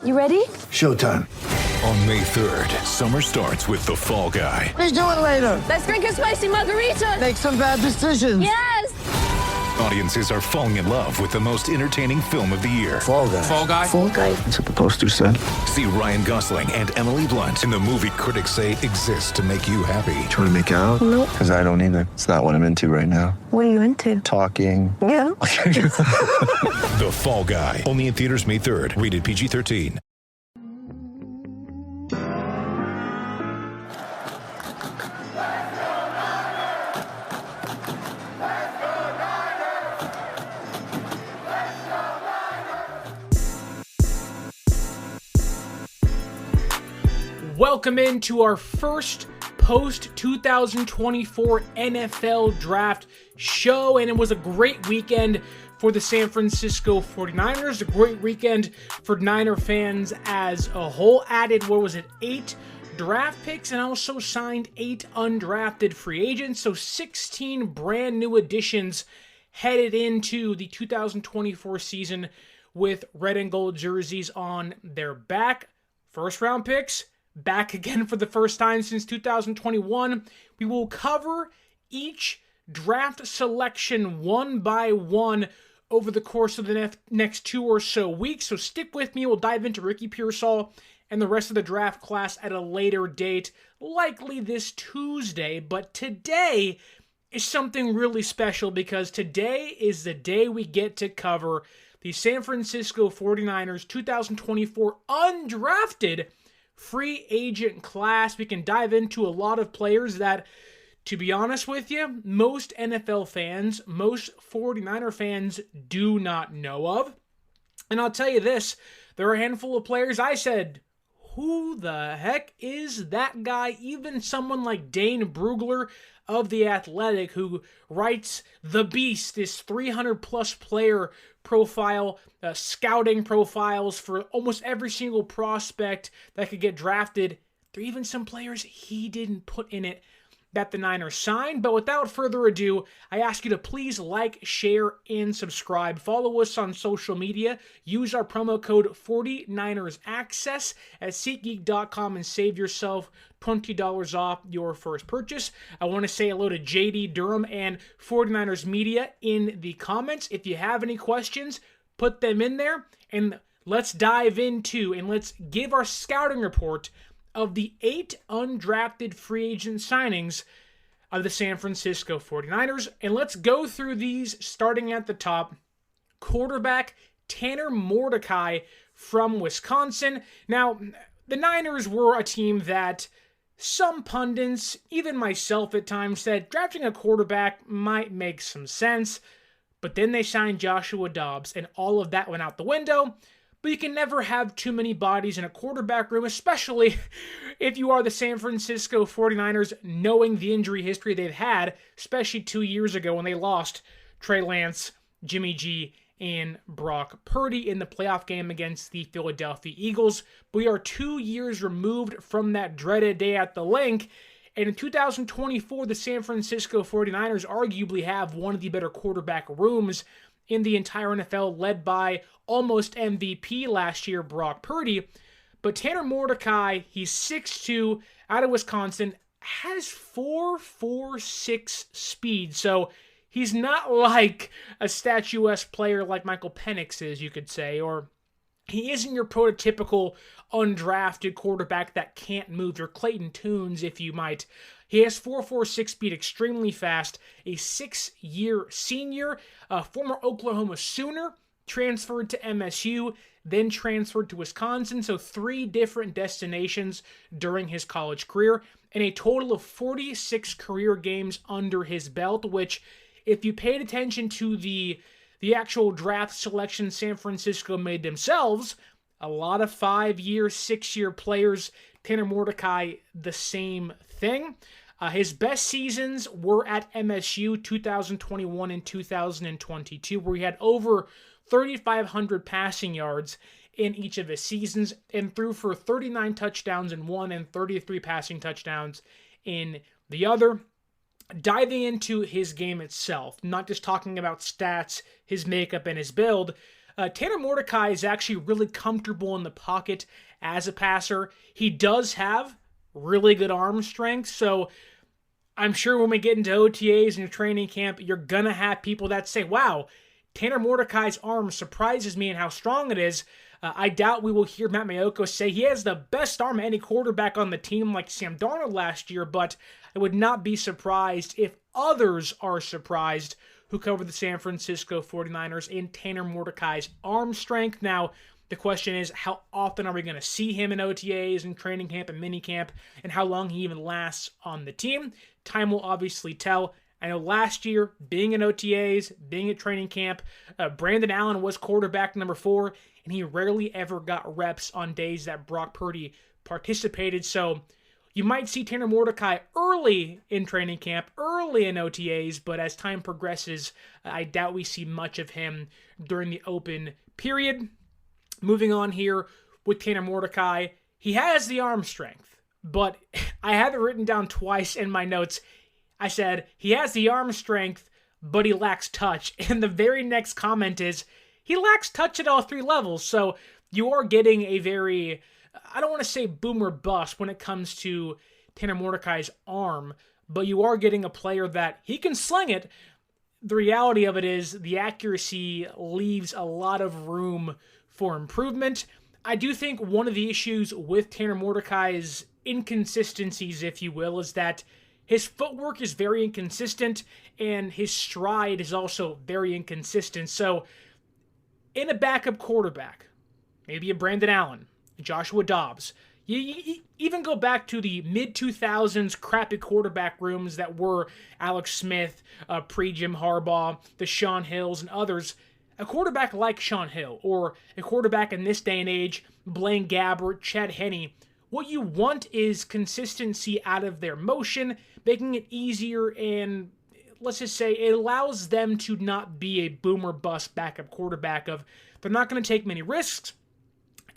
You ready? Showtime. On May 3rd, summer starts with The Fall Guy. Let's do it later. Let's drink a spicy margarita. Make some bad decisions. Yes! Audiences are falling in love with the most entertaining film of the year. Fall Guy. Fall Guy? Fall guy. That's what the poster said. See Ryan Gosling and Emily Blunt in the movie critics say exists to make you happy. Trying to make it out? Nope. Because I don't either. It's not what I'm into right now. What are you into? Talking. Yeah. The Fall Guy. Only in theaters May 3rd. Rated PG-13. Welcome into our first post-2024 NFL Draft show, and it was a great weekend for the San Francisco 49ers, a great weekend for Niner fans as a whole. Added, 8 draft picks, and also signed 8 undrafted free agents, so 16 brand new additions headed into the 2024 season with red and gold jerseys on their back. First round picks back again for the first time since 2021. We will cover each draft selection one by one over the course of the next 2 or so weeks. So stick with me. We'll dive into Ricky Pearsall and the rest of the draft class at a later date, likely this Tuesday. But today is something really special because today is the day we get to cover the San Francisco 49ers 2024 undrafted free agent class. We can dive into a lot of players that, to be honest with you, most NFL fans, most 49er fans do not know of. And I'll tell you this, there are a handful of players I said, who the heck is that guy? Even someone like Dane Brugler of The Athletic, who writes The Beast, this 300-plus player profile, scouting profiles for almost every single prospect that could get drafted. There are even some players he didn't put in it that the Niners signed. But without further ado, I ask you to please like, share, and subscribe. Follow us on social media. Use our promo code 49ersaccess at SeatGeek.com and save yourself $20 off your first purchase. I want to say hello to JD Durham and 49ers Media in the comments. If you have any questions, put them in there, and let's dive into and let's give our scouting report of the 8 undrafted free agent signings of the San Francisco 49ers. And let's go through these starting at the top. Quarterback Tanner Mordecai from Wisconsin. Now, the Niners were a team that some pundits, even myself at times, said drafting a quarterback might make some sense. But then they signed Joshua Dobbs, and all of that went out the window. But you can never have too many bodies in a quarterback room, especially if you are the San Francisco 49ers, knowing the injury history they've had, especially 2 years ago when they lost Trey Lance, Jimmy G, and Brock Purdy in the playoff game against the Philadelphia Eagles. We are 2 years removed from that dreaded day at the Link, and in 2024, the San Francisco 49ers arguably have one of the better quarterback rooms in the entire NFL, led by almost MVP last year, Brock Purdy. But Tanner Mordecai, he's 6'2", out of Wisconsin, has 4.46 speed. So he's not like a statuesque player like Michael Penix is, you could say, or he isn't your prototypical undrafted quarterback that can't move, your Clayton Tunes, if you might. He has 4.46 speed, extremely fast, a 6-year senior, a former Oklahoma Sooner, transferred to MSU, then transferred to Wisconsin, so 3 different destinations during his college career, and a total of 46 career games under his belt, which, if you paid attention to the actual draft selection San Francisco made themselves, a lot of 5-year, 6-year players. Tanner Mordecai, the same thing. His best seasons were at MSU 2021 and 2022, where he had over 3,500 passing yards in each of his seasons and threw for 39 touchdowns in one and 33 passing touchdowns in the other. Diving into his game itself, not just talking about stats, his makeup, and his build, Tanner Mordecai is actually really comfortable in the pocket as a passer. He does have really good arm strength, so I'm sure when we get into OTAs and your training camp, you're going to have people that say, wow, Tanner Mordecai's arm surprises me and how strong it is. I doubt we will hear Matt Maiocco say he has the best arm of any quarterback on the team like Sam Darnold last year, but I would not be surprised if others are surprised who cover the San Francisco 49ers in Tanner Mordecai's arm strength. Now, the question is, how often are we going to see him in OTAs and training camp and minicamp, and how long he even lasts on the team? Time will obviously tell. I know last year, being in OTAs, being at training camp, Brandon Allen was quarterback number 4, and he rarely ever got reps on days that Brock Purdy participated. So you might see Tanner Mordecai early in training camp, early in OTAs, but as time progresses, I doubt we see much of him during the open period. Moving on here with Tanner Mordecai, he has the arm strength, but I have it written down twice in my notes. I said, he has the arm strength, but he lacks touch. And the very next comment is, he lacks touch at all 3 levels. So you are getting a very, I don't want to say boom or bust when it comes to Tanner Mordecai's arm, but you are getting a player that he can sling it. The reality of it is the accuracy leaves a lot of room for improvement. I do think one of the issues with Tanner Mordecai's inconsistencies, if you will, is that his footwork is very inconsistent and his stride is also very inconsistent. So in a backup quarterback, maybe a Brandon Allen, Joshua Dobbs, you even go back to the mid-2000s crappy quarterback rooms that were Alex Smith, pre-Jim Harbaugh, the Sean Hills, and others. A quarterback like Sean Hill, or a quarterback in this day and age, Blaine Gabbert, Chad Henne, what you want is consistency out of their motion, making it easier, and let's just say it allows them to not be a boom or bust backup quarterback of they're not going to take many risks,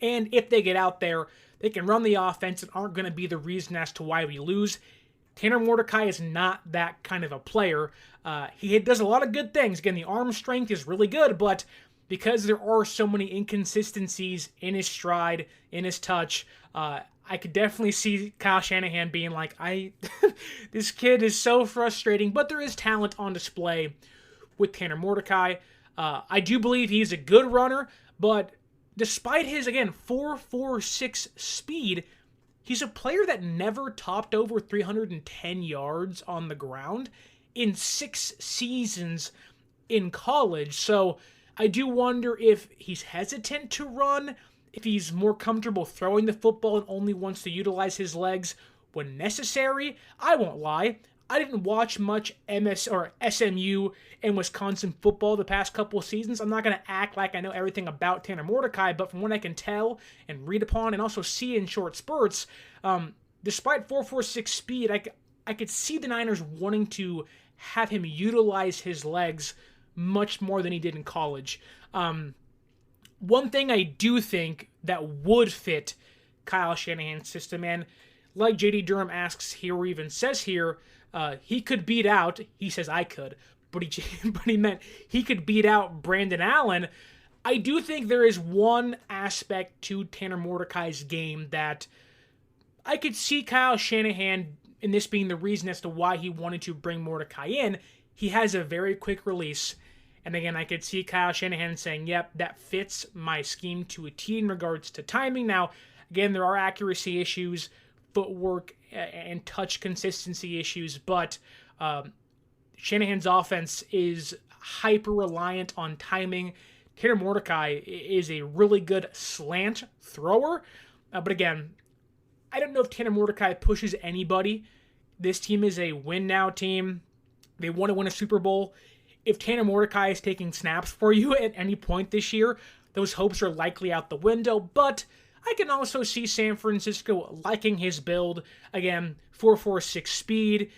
and if they get out there, they can run the offense and aren't going to be the reason as to why we lose. Tanner Mordecai is not that kind of a player. He does a lot of good things. Again, the arm strength is really good, but because there are so many inconsistencies in his stride, in his touch, I could definitely see Kyle Shanahan being like, this kid is so frustrating, but there is talent on display with Tanner Mordecai. I do believe he's a good runner, but despite his, again, 4.46 speed, he's a player that never topped over 310 yards on the ground in 6 seasons in college. So I do wonder if he's hesitant to run, if he's more comfortable throwing the football and only wants to utilize his legs when necessary. I won't lie, I didn't watch much SMU and Wisconsin football the past couple of seasons. I'm not going to act like I know everything about Tanner Mordecai, but from what I can tell and read upon and also see in short spurts, despite 4.46 speed, I could see the Niners wanting to have him utilize his legs much more than he did in college. One thing I do think that would fit Kyle Shanahan's system, and like J.D. Durham asks here, or even says here, he could beat out, he says I could, but he meant he could beat out Brandon Allen. I do think there is one aspect to Tanner Mordecai's game that I could see Kyle Shanahan, and this being the reason as to why he wanted to bring Mordecai in. He has a very quick release. And again, I could see Kyle Shanahan saying, yep, that fits my scheme to a T in regards to timing. Now, again, there are accuracy issues, footwork, and touch consistency issues, but Shanahan's offense is hyper-reliant on timing. Tanner Mordecai is a really good slant thrower, but again, I don't know if Tanner Mordecai pushes anybody. This team is a win-now team. They want to win a Super Bowl. If Tanner Mordecai is taking snaps for you at any point this year, those hopes are likely out the window, but I can also see San Francisco liking his build. Again, 4.46 speed.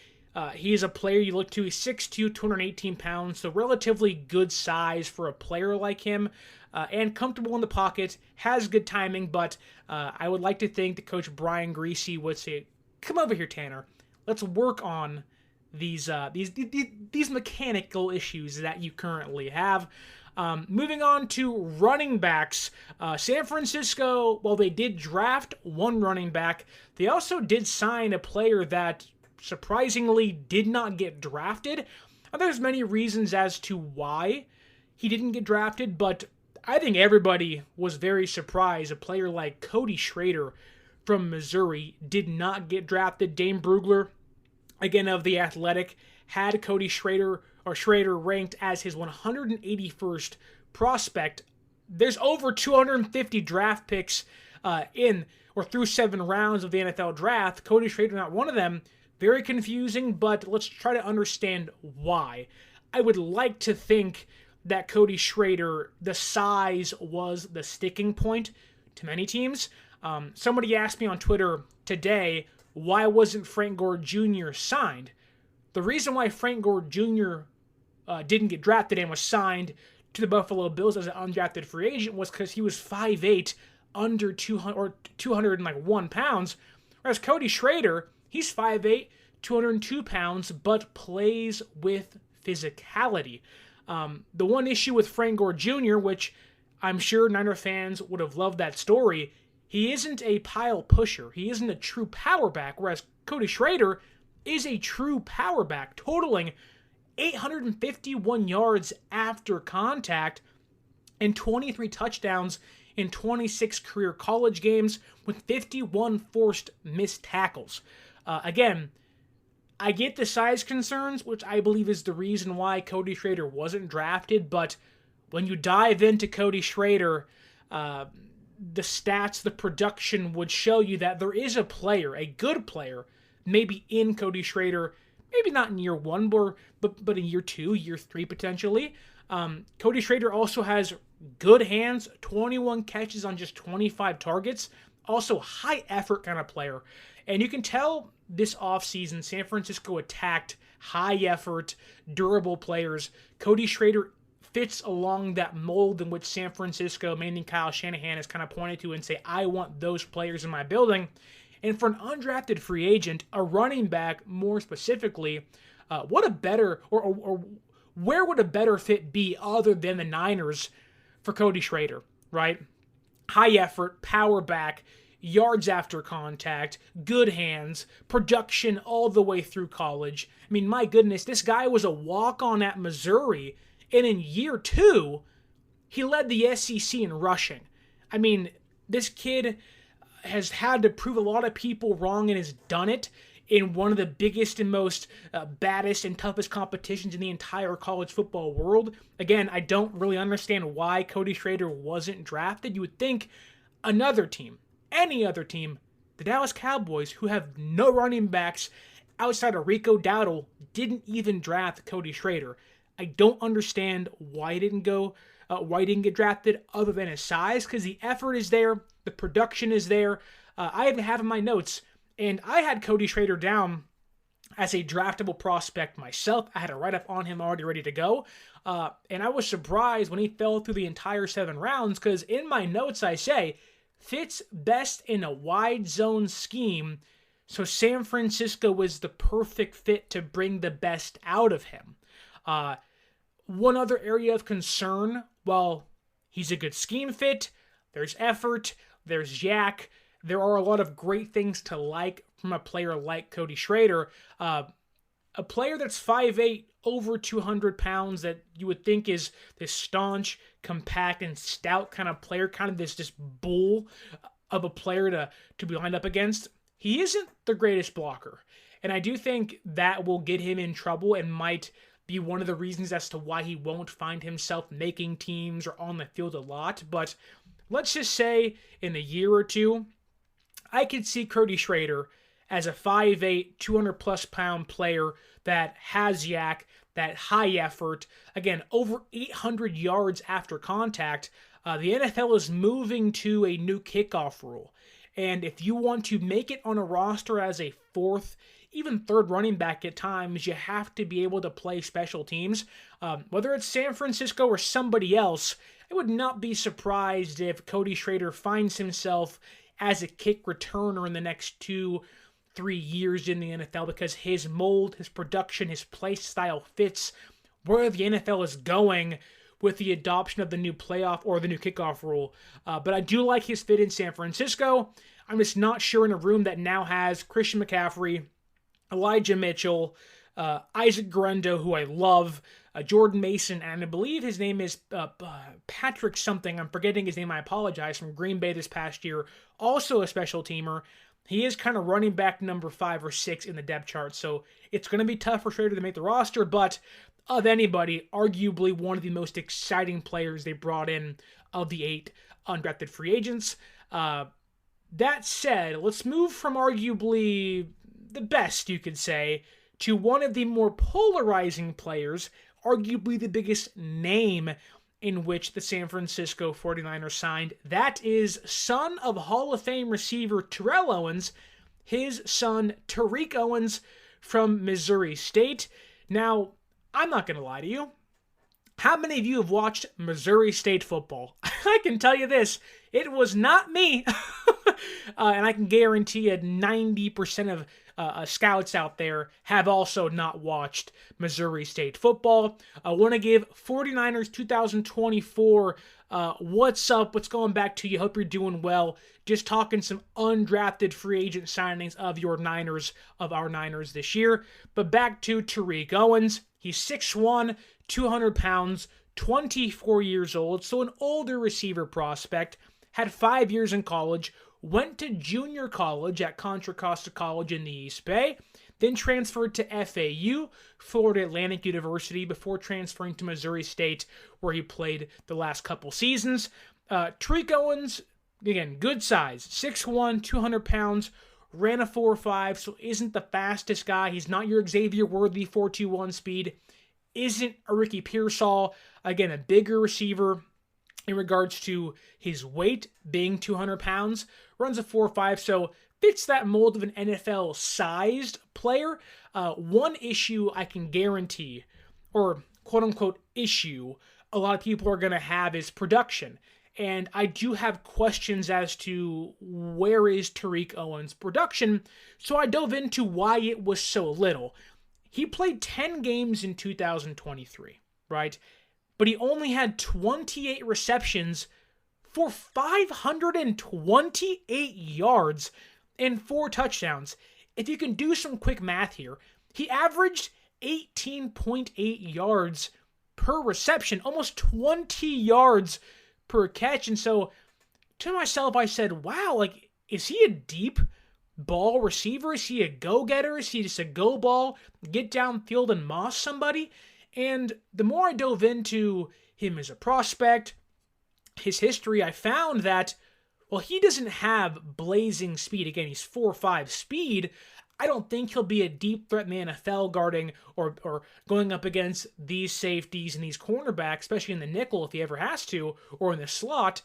He is a player you look to. He's 6'2", 218 pounds, so relatively good size for a player like him, and comfortable in the pocket, has good timing, but I would like to think that Coach Brian Griese would say, come over here, Tanner. Let's work on these mechanical issues that you currently have. Moving on to running backs, San Francisco, while they did draft one running back, they also did sign a player that surprisingly did not get drafted. There's many reasons as to why he didn't get drafted, but I think everybody was very surprised. A player like Cody Schrader from Missouri did not get drafted. Dane Brugler, again of The Athletic, had Cody Schrader ranked as his 181st prospect. There's over 250 draft picks through 7 rounds of the NFL draft. Cody Schrader not one of them. Very confusing, but let's try to understand why. I would like to think that Cody Schrader, the size was the sticking point to many teams. Somebody asked me on Twitter today, why wasn't Frank Gore Jr. signed? The reason why Frank Gore Jr. Didn't get drafted and was signed to the Buffalo Bills as an undrafted free agent was because he was 5'8", under 201 pounds, whereas Cody Schrader, he's 5'8", 202 pounds, but plays with physicality. The one issue with Frank Gore Jr., which I'm sure Niner fans would have loved that story, he isn't a pile pusher. He isn't a true power back, whereas Cody Schrader is a true power back, totaling 851 yards after contact and 23 touchdowns in 26 career college games with 51 forced missed tackles. Again, I get the size concerns, which I believe is the reason why Cody Schrader wasn't drafted, but when you dive into Cody Schrader, the stats, the production would show you that there is a player, a good player, maybe in Cody Schrader, maybe not in year 1, but in year 2, year 3 potentially. Cody Schrader also has good hands, 21 catches on just 25 targets, also high effort kind of player. And you can tell this offseason, San Francisco attacked high effort, durable players. Cody Schrader fits along that mold in which San Francisco, mainly Kyle Shanahan, has kind of pointed to and say, I want those players in my building. And for an undrafted free agent, a running back more specifically, what a better, or where would a better fit be other than the Niners for Cody Schrader, right? High effort, power back, yards after contact, good hands, production all the way through college. I mean, my goodness, this guy was a walk-on at Missouri, and in year 2, he led the SEC in rushing. I mean, this kid has had to prove a lot of people wrong and has done it in one of the biggest and most baddest and toughest competitions in the entire college football world. Again, I don't really understand why Cody Schrader wasn't drafted. You would think another team, any other team, the Dallas Cowboys, who have no running backs outside of Rico Dowdle, didn't even draft Cody Schrader. I don't understand why he didn't get drafted other than his size, because the effort is there, the production is there. I even have in my notes, and I had Cody Schrader down as a draftable prospect myself. I had a write-up on him already ready to go, and I was surprised when he fell through the entire 7 rounds, because in my notes I say, fits best in a wide zone scheme, so San Francisco was the perfect fit to bring the best out of him. One other area of concern, well, he's a good scheme fit, there's effort, there's yak, there are a lot of great things to like from a player like Cody Schrader. A player that's 5'8", over 200 pounds, that you would think is this staunch, compact, and stout kind of player, kind of this bull of a player to be lined up against. He isn't the greatest blocker, and I do think that will get him in trouble and might be one of the reasons as to why he won't find himself making teams or on the field a lot. But let's just say in a year or two, I could see Cody Schrader as a 5'8", 200-plus pound player that has yak, that high effort. Again, over 800 yards after contact. The NFL is moving to a new kickoff rule. And if you want to make it on a roster as a 4th, even 3rd running back at times, you have to be able to play special teams. Whether it's San Francisco or somebody else, I would not be surprised if Cody Schrader finds himself as a kick returner in the next 2-3 years in the NFL, because his mold, his production, his play style fits where the NFL is going with the adoption of the new playoff or the new kickoff rule. But I do like his fit in San Francisco. I'm just not sure in a room that now has Christian McCaffrey, Elijah Mitchell, Isaac Guerrero, who I love, Jordan Mason, and I believe his name is Patrick something. I'm forgetting his name. I apologize. From Green Bay this past year. Also a special teamer. He is kind of running back number 5 or 6 in the depth chart. So it's going to be tough for Schrader to make the roster. But of anybody, arguably one of the most exciting players they brought in of the 8 undrafted free agents. That said, let's move from arguably the best, you could say, to one of the more polarizing players, arguably the biggest name in which the San Francisco 49ers signed. That is son of Hall of Fame receiver Terrell Owens, his son Terique Owens from Missouri State. Now, I'm not going to lie to you. How many of you have watched Missouri State football? I can tell you this, it was not me. And I can guarantee you 90% of scouts out there have also not watched Missouri State football. I want to give 49ers 2024 what's up, what's going back to you. Hope you're doing well. Just talking some undrafted free agent signings of your Niners, of our Niners this year. But back to Terique Owens. He's 6'1", 200 pounds, 24 years old, so an older receiver prospect. Had 5 years in college, went to junior college at Contra Costa College in the East Bay, then transferred to FAU, Florida Atlantic University, before transferring to Missouri State, where he played the last couple seasons. Terique Owens, again, good size, 6'1", 200 pounds, ran a 4.5, so isn't the fastest guy. He's not your Xavier Worthy 4.21 speed, isn't a Ricky Pearsall, again, a bigger receiver in regards to his weight being 200 pounds, runs a 4.5, so fits that mold of an NFL-sized player. One issue I can guarantee, or quote-unquote issue, a lot of people are going to have is production. And I do have questions as to where is Terique Owens' production, so I dove into why it was so little. He played 10 games in 2023, right? But he only had 28 receptions for 528 yards and 4 touchdowns. If you can do some quick math here, he averaged 18.8 yards per reception, almost 20 yards per catch. And so to myself, I said, wow, like, is he a deep ball receiver? Is he a go-getter? Is he just a go ball, get downfield and moss somebody? And the more I dove into him as a prospect, his history, I found that, well, he doesn't have blazing speed. Again, he's 4.5 speed. I don't think he'll be a deep threat in the NFL guarding or going up against these safeties and these cornerbacks, especially in the nickel if he ever has to, or in the slot.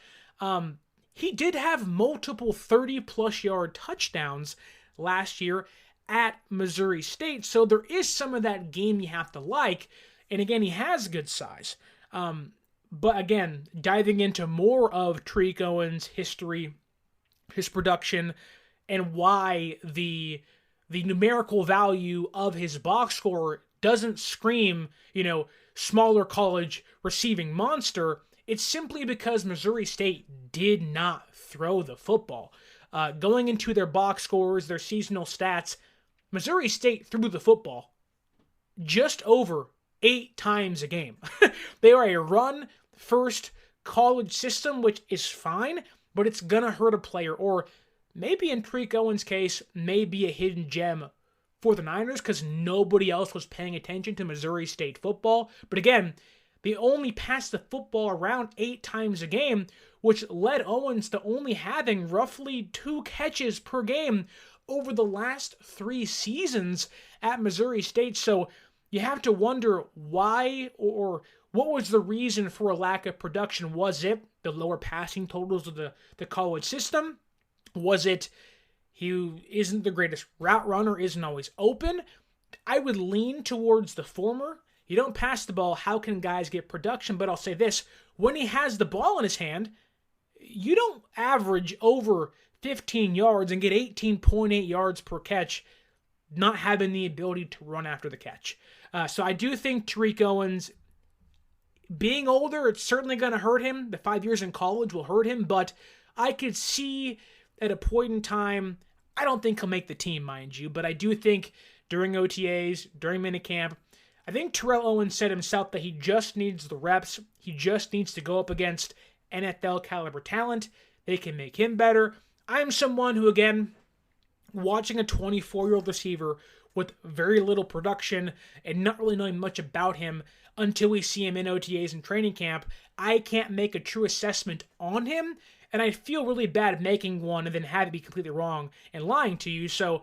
He did have multiple 30-plus yard touchdowns last year at Missouri State, so there is some of that game you have to like. And again, he has good size. But again, diving into more of Terique Owens' history, his production, and why the numerical value of his box score doesn't scream, smaller college receiving monster. It's simply because Missouri State did not throw the football. Going into their box scores, their seasonal stats, Missouri State threw the football just over 8 times a game. They are a run-first college system, which is fine, but it's going to hurt a player. Or maybe in Terique Owens' case, maybe a hidden gem for the Niners because nobody else was paying attention to Missouri State football. But again, they only passed the football around 8 times a game, which led Owens to only having roughly 2 catches per game over the last 3 seasons at Missouri State. So you have to wonder why or what was the reason for a lack of production. Was it the lower passing totals of the college system? Was it he isn't the greatest route runner, isn't always open? I would lean towards the former. You don't pass the ball, how can guys get production? But I'll say this, when he has the ball in his hand, you don't average over 15 yards and get 18.8 yards per catch not having the ability to run after the catch. So I do think Terique Owens, being older, it's certainly going to hurt him. The 5 years in college will hurt him, but I could see at a point in time, I don't think he'll make the team, mind you, but I do think during OTAs, during minicamp, I think Terrell Owens said himself that he just needs the reps. He just needs to go up against NFL caliber talent. They can make him better. I'm someone who, again, watching a 24-year-old receiver with very little production and not really knowing much about him until we see him in OTAs and training camp, I can't make a true assessment on him, and I feel really bad making one and then have it be completely wrong and lying to you. So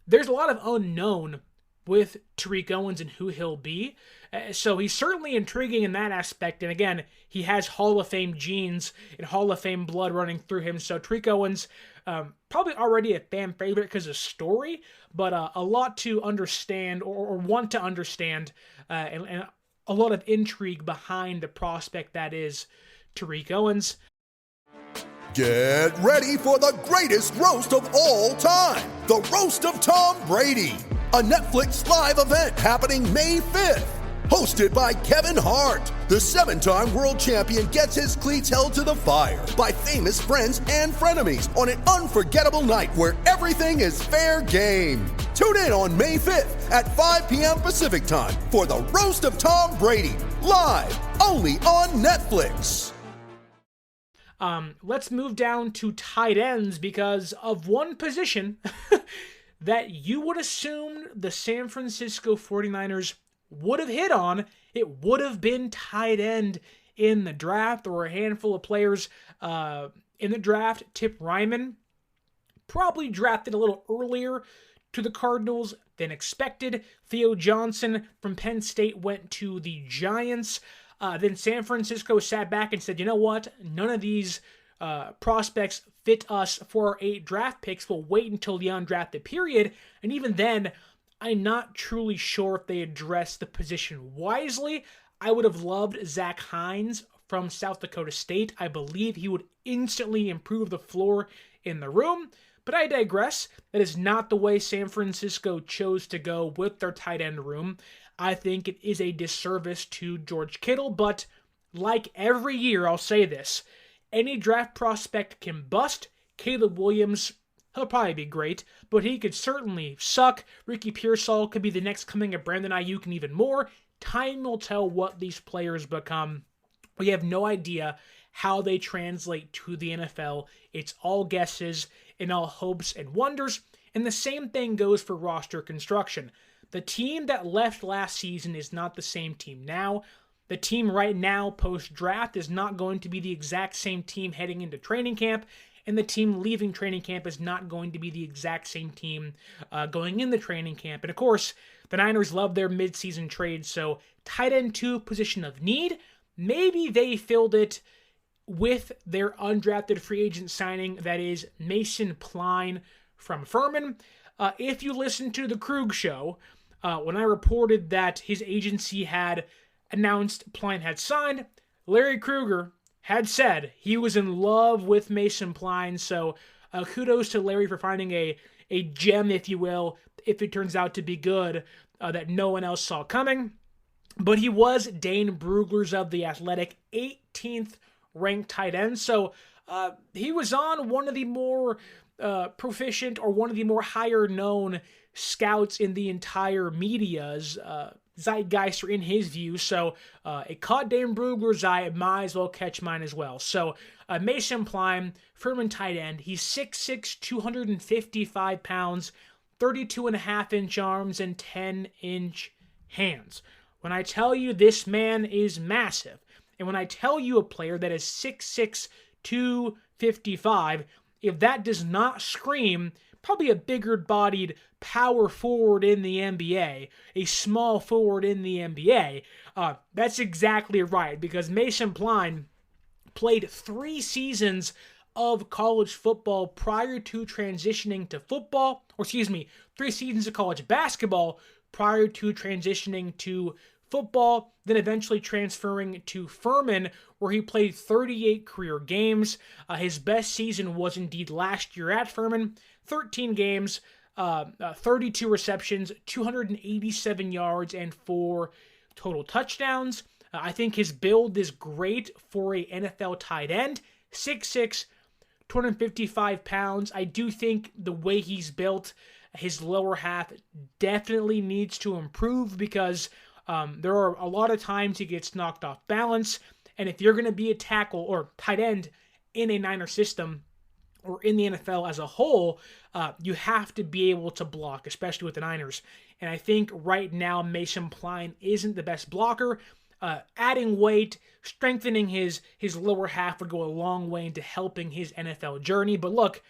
there's a lot of unknown with Terique Owens and who he'll be. So he's certainly intriguing in that aspect. And again, he has Hall of Fame genes and Hall of Fame blood running through him. So Terique Owens, probably already a fan favorite because of story, but a lot to understand or want to understand, and a lot of intrigue behind the prospect that is Terique Owens. Get ready for the greatest roast of all time, the Roast of Tom Brady, a Netflix live event happening May 5th. Hosted by Kevin Hart, the 7-time world champion gets his cleats held to the fire by famous friends and frenemies on an unforgettable night where everything is fair game. Tune in on May 5th at 5 p.m. Pacific time for the Roast of Tom Brady, live only on Netflix. Let's move down to tight ends because of one position that you would assume the San Francisco 49ers would have hit on. It would have been tight end in the draft. There were a handful of players in the draft. Tip Ryman probably drafted a little earlier to the Cardinals than expected. Theo Johnson from Penn State went to the Giants. Then San Francisco sat back and said, you know what? None of these prospects fit us for our 8 draft picks. We'll wait until the undrafted period. And even then, I'm not truly sure if they addressed the position wisely. I would have loved Zach Hines from South Dakota State. I believe he would instantly improve the floor in the room. But I digress. That is not the way San Francisco chose to go with their tight end room. I think it is a disservice to George Kittle, but like every year, I'll say this. Any draft prospect can bust. Caleb Williams, he'll probably be great, but he could certainly suck. Ricky Pearsall could be the next coming of Brandon Ayuk and even more. Time will tell what these players become. We have no idea how they translate to the NFL. It's all guesses and all hopes and wonders. And the same thing goes for roster construction. The team that left last season is not the same team now. The team right now post-draft is not going to be the exact same team heading into training camp, and the team leaving training camp is not going to be the exact same team going into training camp. And of course, the Niners love their midseason trades, so tight end 2 position of need. Maybe they filled it with their undrafted free agent signing, that is Mason Pline from Furman. If you listen to the Krug show, when I reported that his agency had announced Pline had signed, Larry Krueger had said he was in love with Mason Pline. So kudos to Larry for finding a gem, if you will, if it turns out to be good, that no one else saw coming. But he was Dane Brugler's of The Athletic 18th ranked tight end. So he was on one of the more proficient or one of the more higher known scouts in the entire media's zeitgeist, or in his view. So it caught Dane Brugler's eye. It might as well catch mine as well. So Mason Pline, Furman tight end. He's 6'6", 255 pounds, 32.5-inch arms, and 10-inch hands. When I tell you this man is massive, and when I tell you a player that is 6'6", 255, if that does not scream probably a bigger-bodied power forward in the NBA, a small forward in the NBA, that's exactly right, because Mason Pline played 3 seasons of college football prior to transitioning to football, 3 seasons of college basketball prior to transitioning to football, then eventually transferring to Furman, where he played 38 career games. His best season was indeed last year at Furman, 13 games, 32 receptions, 287 yards, and 4 total touchdowns. I think his build is great for a NFL tight end. 6'6", 255 pounds. I do think the way he's built, his lower half definitely needs to improve because there are a lot of times he gets knocked off balance. And if you're going to be a tackle or tight end in a Niner system or in the NFL as a whole, you have to be able to block, especially with the Niners. And I think right now Mason Pline isn't the best blocker. Adding weight, strengthening his lower half would go a long way into helping his NFL journey. But look,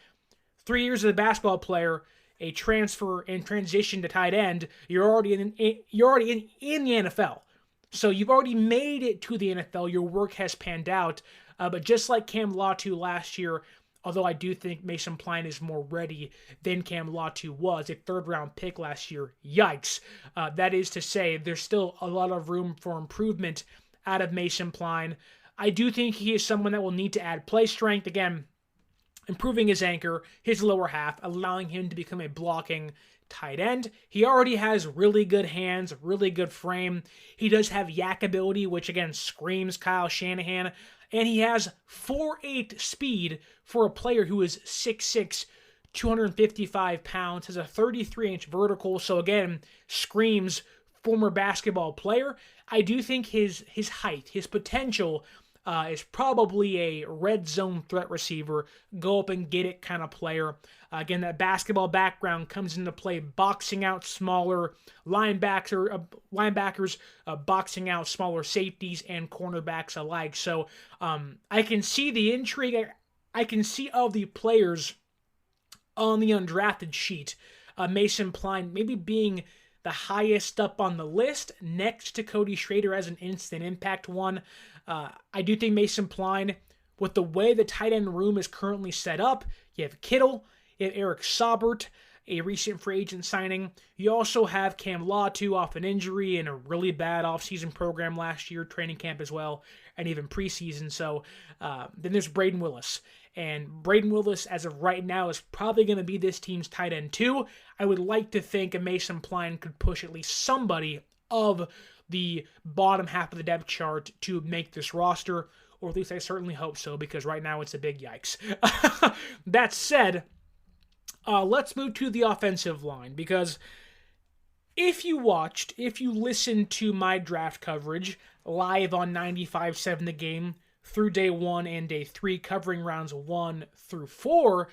3 years as a basketball player, a transfer and transition to tight end, you're already in the NFL. So you've already made it to the NFL. Your work has panned out. But just like Cam Latu last year, although I do think Mason Pline is more ready than Cam Latu was, a third-round pick last year, yikes. That is to say, there's still a lot of room for improvement out of Mason Pline. I do think he is someone that will need to add play strength. Again, improving his anchor, his lower half, allowing him to become a blocking tight end. He already has really good hands, really good frame. He does have yak ability, which again screams Kyle Shanahan. And he has 4.8 speed for a player who is 6'6", 255 pounds, has a 33-inch vertical. So again, screams former basketball player. I do think his height, his potential is probably a red zone threat receiver, go up and get it kind of player. Again, that basketball background comes into play, boxing out smaller linebackers, boxing out smaller safeties and cornerbacks alike. So I can see the intrigue. I can see all the players on the undrafted sheet. Mason Pline maybe being the highest up on the list, next to Cody Schrader as an instant impact one. I do think Mason Pline, with the way the tight end room is currently set up, you have Kittle, you have Eric Saubert, a recent free agent signing. You also have Cam Latu off an injury and a really bad offseason program last year, training camp as well, and even preseason. So then there's Braden Willis. And Braden Willis, as of right now, is probably going to be this team's tight end too. I would like to think a Mason Pline could push at least somebody of the bottom half of the depth chart to make this roster, or at least I certainly hope so, because right now it's a big yikes. That said, let's move to the offensive line, because if you listened to my draft coverage live on 95.7 The Game through day 1 and day 3, covering rounds 1 through 4,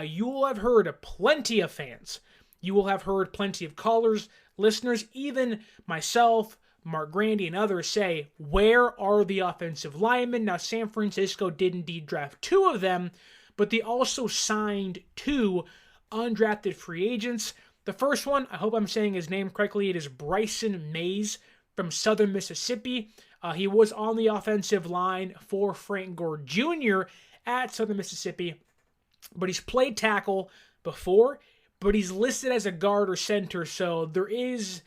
you will have heard plenty of fans. You will have heard plenty of callers, listeners, even myself, Mark Grandy, and others say, where are the offensive linemen? Now, San Francisco did indeed draft 2 of them, but they also signed 2 undrafted free agents. The first one, I hope I'm saying his name correctly, it is Bryson Mays from Southern Mississippi. He was on the offensive line for Frank Gore Jr. at Southern Mississippi, but he's played tackle before, but he's listed as a guard or center, so there is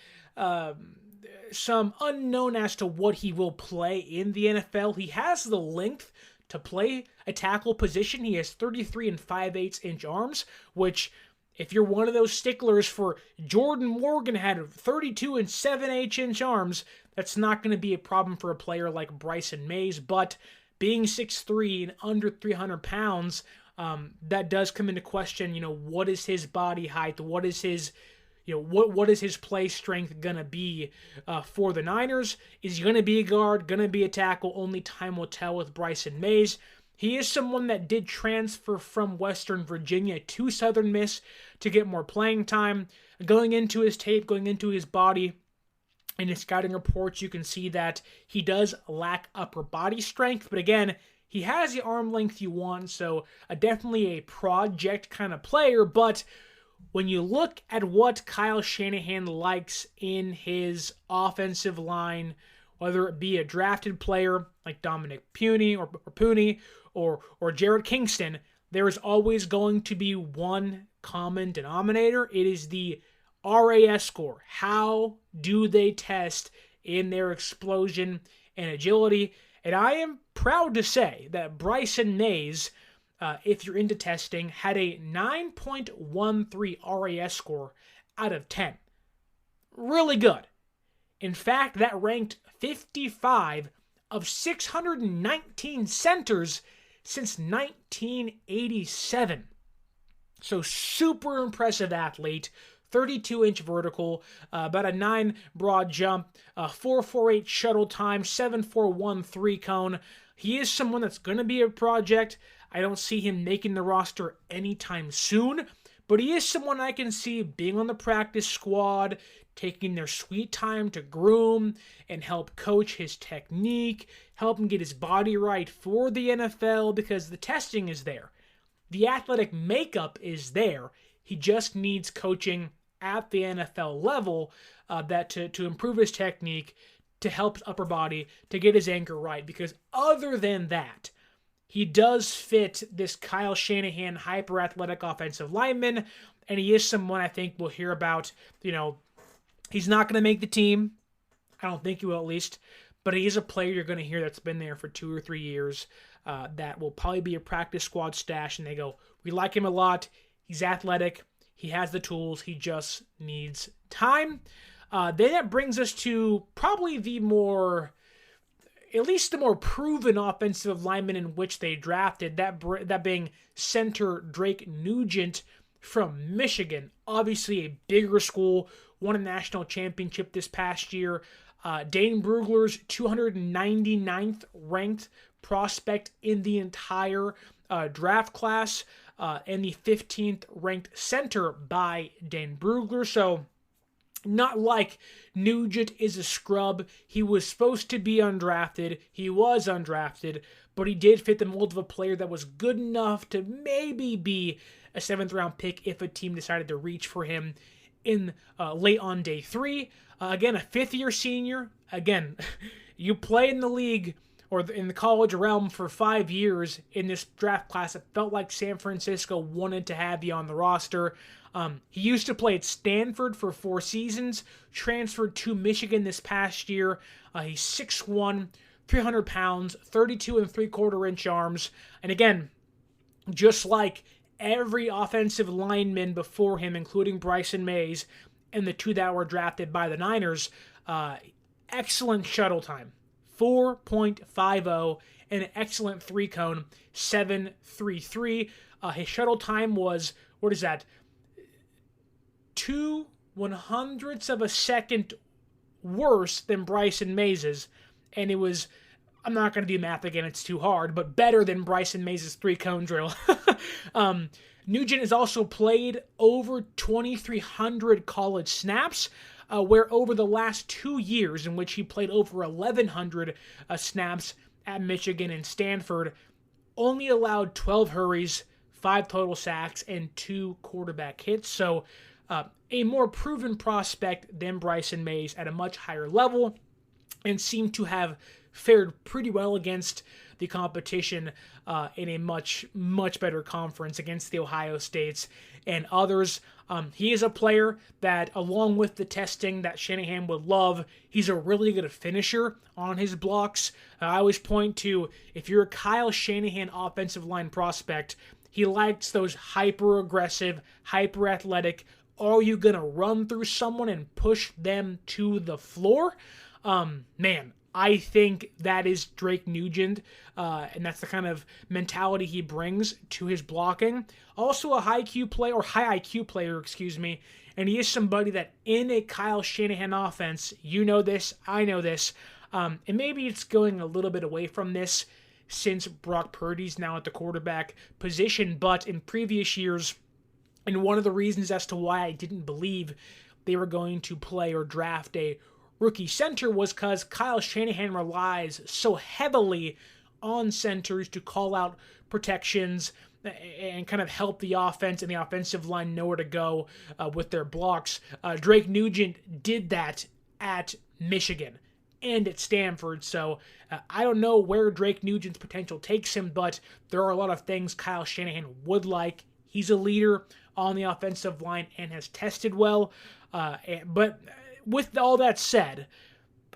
some unknown as to what he will play in the NFL. He has the length to play a tackle position. He has 33 and 5/8 inch arms, which, if you're one of those sticklers for Jordan Morgan had 32 and 7/8 inch arms, that's not going to be a problem for a player like Bryson Mays. But being 6'3" and under 300 pounds, that does come into question. What is his body height? What is his what is his play strength going to be for the Niners? Is he going to be a guard, going to be a tackle? Only time will tell with Bryson Mays. He is someone that did transfer from Western Virginia to Southern Miss to get more playing time. Going into his tape, going into his body, in his scouting reports, you can see that he does lack upper body strength. But again, he has the arm length you want, so definitely a project kind of player. But when you look at what Kyle Shanahan likes in his offensive line, whether it be a drafted player like Dominic Puni or Jared Kingston, there is always going to be one common denominator. It is the RAS score. How do they test in their explosion and agility? And I am proud to say that Bryson Mays, if you're into testing, had a 9.13 RAS score out of 10. Really good. In fact, that ranked 55 of 619 centers since 1987. So super impressive athlete. 32-inch vertical, about a 9 broad jump, 4.48 shuttle time, 7.41 3-cone. He is someone that's going to be a project. I don't see him making the roster anytime soon, but he is someone I can see being on the practice squad, taking their sweet time to groom and help coach his technique, help him get his body right for the NFL, because the testing is there. The athletic makeup is there. He just needs coaching at the NFL level to improve his technique, to help his upper body, to get his anchor right. Because other than that, he does fit this Kyle Shanahan hyper-athletic offensive lineman, and he is someone I think we'll hear about. He's not going to make the team. I don't think he will, at least. But he is a player you're going to hear that's been there for 2 or 3 years that will probably be a practice squad stash, and they go, we like him a lot. He's athletic. He has the tools. He just needs time. Then that brings us to probably the more proven offensive lineman in which they drafted, that being center Drake Nugent from Michigan. Obviously a bigger school, won a national championship this past year. Dane Brugler's 299th ranked prospect in the entire draft class, and the 15th ranked center by Dane Brugler. So not like Nugent is a scrub. He was supposed to be undrafted. He was undrafted, but he did fit the mold of a player that was good enough to maybe be a 7th round pick if a team decided to reach for him in late on day 3. Again, a 5th-year senior. Again, you play in the league or in the college realm for 5 years in this draft class. It felt like San Francisco wanted to have you on the roster. He used to play at Stanford for 4 seasons, transferred to Michigan this past year. He's 6'1", 300 pounds, 32 3/4-inch arms. And again, just like every offensive lineman before him, including Bryson Mays and the 2 that were drafted by the Niners, excellent shuttle time. 4.50, and an excellent 3-cone, 7.33. His shuttle time was, 0.02 of a second worse than Bryson Mays's, and it was, I'm not going to do math again, it's too hard, but better than Bryson Mays's 3-cone drill. Nugent has also played over 2,300 college snaps, where over the last 2 years, in which he played over 1,100 snaps at Michigan and Stanford, only allowed 12 hurries, 5 total sacks, and 2 quarterback hits. So a more proven prospect than Bryson Mays at a much higher level, and seemed to have fared pretty well against the competition in a much, much better conference against the Ohio States and others. He is a player that, along with the testing that Shanahan would love, he's a really good finisher on his blocks. I always point to, if you're a Kyle Shanahan offensive line prospect, he likes those hyper-aggressive, hyper-athletic, are you going to run through someone and push them to the floor? Man, I think that is Drake Nugent, and that's the kind of mentality he brings to his blocking. Also a high IQ player, and he is somebody that in a Kyle Shanahan offense, you know this, I know this, and maybe it's going a little bit away from this since Brock Purdy's now at the quarterback position, but in previous years, and one of the reasons as to why I didn't believe they were going to play or draft a rookie center was because Kyle Shanahan relies so heavily on centers to call out protections and kind of help the offense and the offensive line know where to go with their blocks. Drake Nugent did that at Michigan and at Stanford, so I don't know where Drake Nugent's potential takes him, but there are a lot of things Kyle Shanahan would like. He's a leader on the offensive line and has tested well, but with all that said,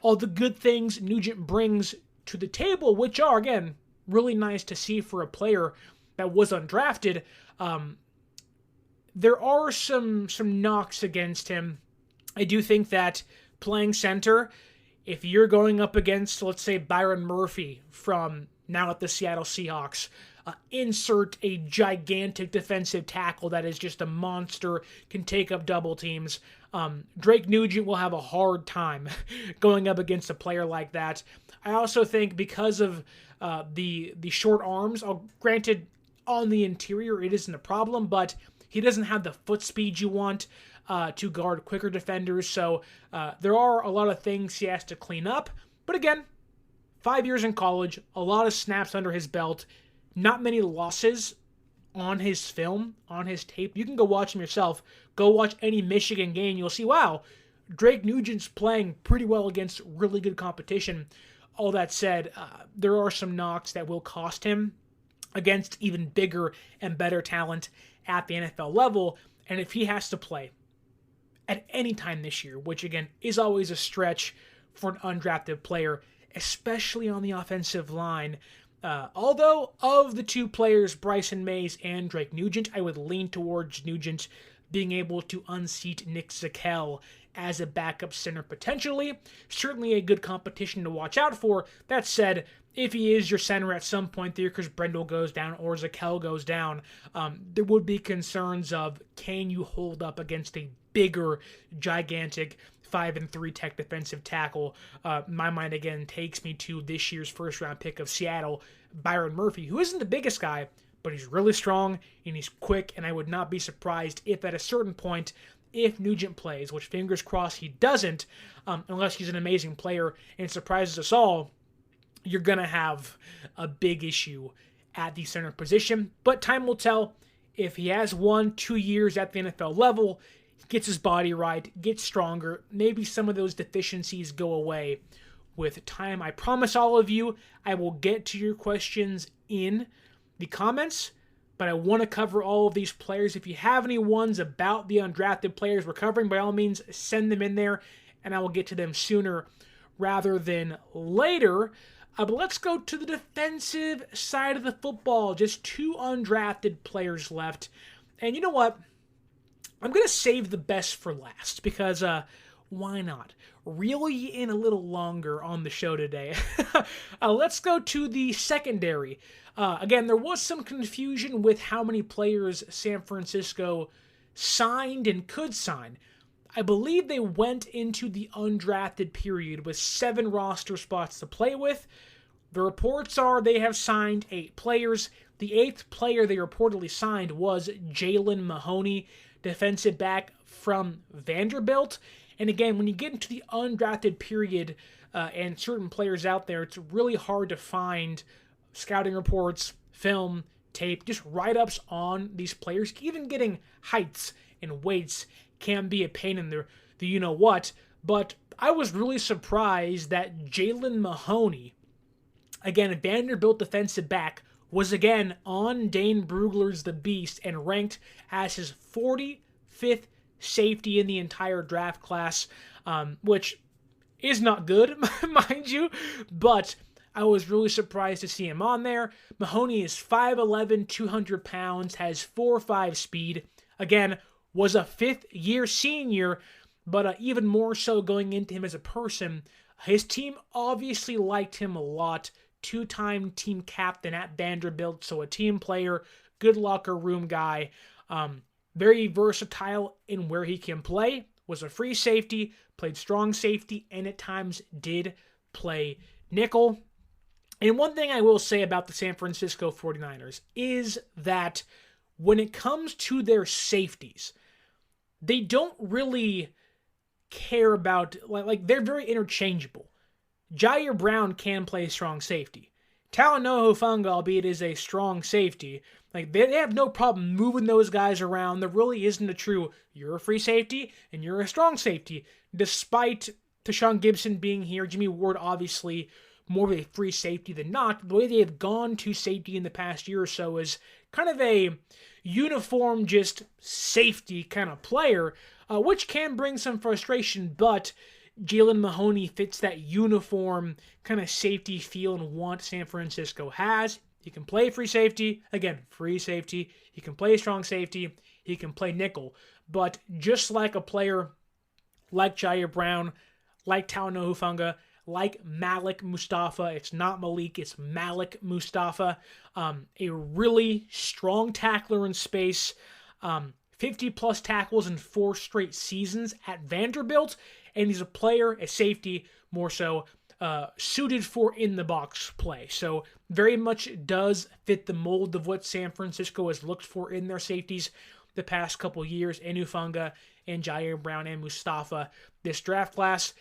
all the good things Nugent brings to the table, which are, again, really nice to see for a player that was undrafted, there are some knocks against him. I do think that playing center, if you're going up against, let's say, Byron Murphy from now at the Seattle Seahawks, insert a gigantic defensive tackle that is just a monster, can take up double teams. Drake Nugent will have a hard time going up against a player like that. I also think because of the short arms, granted, on the interior it isn't a problem, but he doesn't have the foot speed you want to guard quicker defenders, so there are a lot of things he has to clean up. But again, 5 years in college, a lot of snaps under his belt, not many losses on his film, on his tape. You can go watch him yourself. Go watch any Michigan game. You'll see, wow, Drake Nugent's playing pretty well against really good competition. All that said, there are some knocks that will cost him against even bigger and better talent at the NFL level. And if he has to play at any time this year, which again is always a stretch for an undrafted player, especially on the offensive line, although of the two players, Bryson Mays and Drake Nugent, I would lean towards Nugent being able to unseat Nick Zakelj as a backup center potentially. Certainly a good competition to watch out for. That said, if he is your center at some point there because Brendel goes down or Zakelj goes down, there would be concerns of, can you hold up against a bigger, gigantic 5-3 tech defensive tackle? My mind again takes me to this year's first round pick of Seattle, Byron Murphy, who isn't the biggest guy, but he's really strong and he's quick, and I would not be surprised if at a certain point, if Nugent plays, which fingers crossed he doesn't, unless he's an amazing player and surprises us all, you're going to have a big issue at the center position. But time will tell. If he has 1-2 years at the NFL level, gets his body right, gets stronger, maybe some of those deficiencies go away with time. I promise all of you I will get to your questions in the comments, but I want to cover all of these players. If you have any ones about the undrafted players we're covering, by all means, send them in there, and I will get to them sooner rather than later. But let's go to the defensive side of the football. Just 2 undrafted players left. And you know what? I'm going to save the best for last because why not? Reel you in a little longer on the show today. Let's go to the secondary. Again, there was some confusion with how many players San Francisco signed and could sign. I believe they went into the undrafted period with 7 roster spots to play with. The reports are they have signed 8 players. The 8th player they reportedly signed was Jalen Mahoney, defensive back from Vanderbilt. And again, when you get into the undrafted period and certain players out there, it's really hard to find scouting reports, film, tape, just write-ups on these players. Even getting heights and weights can be a pain in the you-know-what. But I was really surprised that Jalen Mahoney, again, a Vanderbilt defensive back, was again on Dane Brugler's The Beast and ranked as his 45th safety in the entire draft class, which is not good, mind you, but I was really surprised to see him on there. Mahoney is 5'11", 200 pounds, has 4.5 speed. Again, was a 5th-year senior, but even more so going into him as a person. His team obviously liked him a lot. 2-time team captain at Vanderbilt, so a team player, good locker room guy, very versatile in where he can play, was a free safety, played strong safety, and at times did play nickel. And one thing I will say about the San Francisco 49ers is that when it comes to their safeties, they don't really care about, like they're very interchangeable. Jair Brown can play strong safety. Talanoa Hufanga, albeit is a strong safety, like they have no problem moving those guys around. There really isn't a true, you're a free safety and you're a strong safety. Despite Tashawn Gibson being here, Jimmy Ward obviously more of a free safety than not. The way they have gone to safety in the past year or so is kind of a uniform, just safety kind of player, which can bring some frustration, but Jalen Mahoney fits that uniform kind of safety feel and want San Francisco has. He can play free safety. Again, free safety. He can play strong safety. He can play nickel. But just like a player like Jair Brown, like Talanoa Hufanga, like Malik Mustafa. It's not Malik, it's Malik Mustafa. A really strong tackler in space. 50-plus tackles in 4 straight seasons at Vanderbilt. And he's a player, a safety, more so, suited for in-the-box play. So very much does fit the mold of what San Francisco has looked for in their safeties the past couple years, in Hufanga and Jair Brown and Mustafa this draft class.